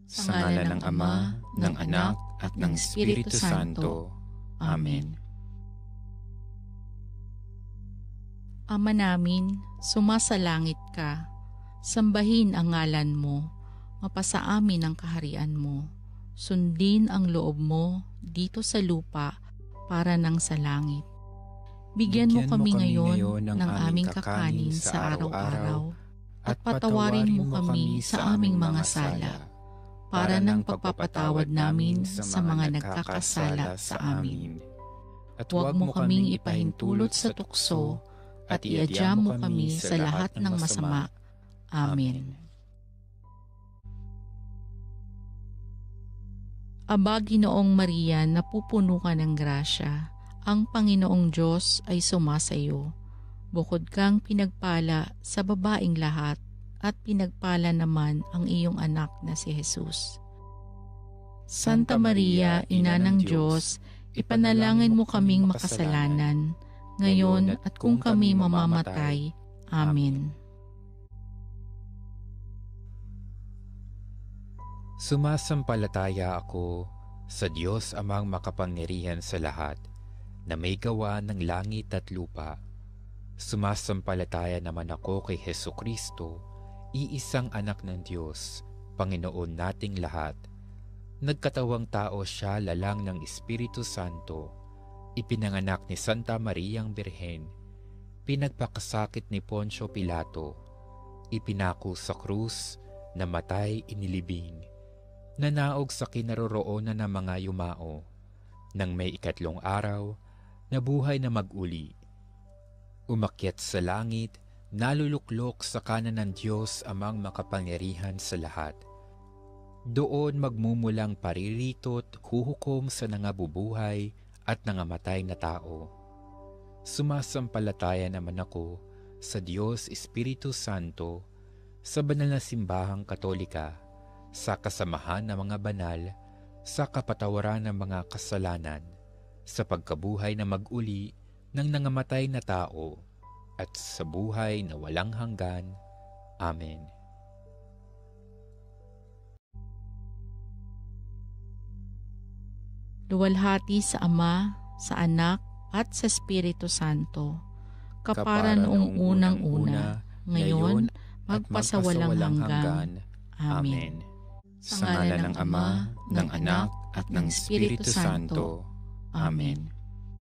Sa ngalan ng Ama, ng Anak, at ng Espiritu Santo. Amen. Ama namin, sumasalangit ka. Sambahin ang ngalan mo. Mapasa amin ang kaharian mo. Sundin ang loob mo dito sa lupa para nang sa langit. Bigyan mo kami ngayon ng aming kakanin sa araw-araw at patawarin mo kami sa aming mga sala para ng pagpapatawad namin sa mga nagkakasala sa amin. At huwag mo kaming ipahintulot sa tukso at iadya mo kami sa lahat ng masama. Amen. Aba, Ginoong Maria, napupuno ka ng grasya. Ang Panginoong Diyos ay sumasayo. Bukod kang pinagpala sa babaing lahat, at pinagpala naman ang iyong anak na si Jesus. Santa Maria, Ina ng Diyos, ipanalangin mo kaming makasalanan, ngayon at kung kami mamamatay. Amen. Sumasampalataya ako sa Diyos Amang makapangyarihan sa lahat, na may gawa ng langit at lupa. Sumasampalataya naman ako kay Hesukristo, iisang anak ng Diyos, Panginoon nating lahat. Nagkatawang tao siya lalang ng Espiritu Santo, ipinanganak ni Santa Mariang Birhen, pinagpakasakit ni Poncio Pilato, ipinako sa krus, namatay, inilibing, nanaog sa kinaroroonan ng mga yumao, nang may ikatlong araw, nabuhay na mag-uli. Umakyat sa langit, naluluklok sa kanan ng Diyos Amang makapangyarihan sa lahat. Doon magmumulang pariritot, huhukom sa nangabubuhay at nangamatay na tao. Sumasampalataya naman ako sa Diyos Espiritu Santo, sa banal na simbahang Katolika, sa kasamahan ng mga banal, sa kapatawaran ng mga kasalanan, sa pagkabuhay na mag-uli ng nangamatay na tao, at sa buhay na walang hanggan. Amen. Luwalhati sa Ama, sa Anak, at sa Espiritu Santo, kapara noong unang-una, ngayon, magpasawalang hanggan. Amen. Sa ngalan ng Ama, ng Anak, at ng Espiritu Santo. Amen.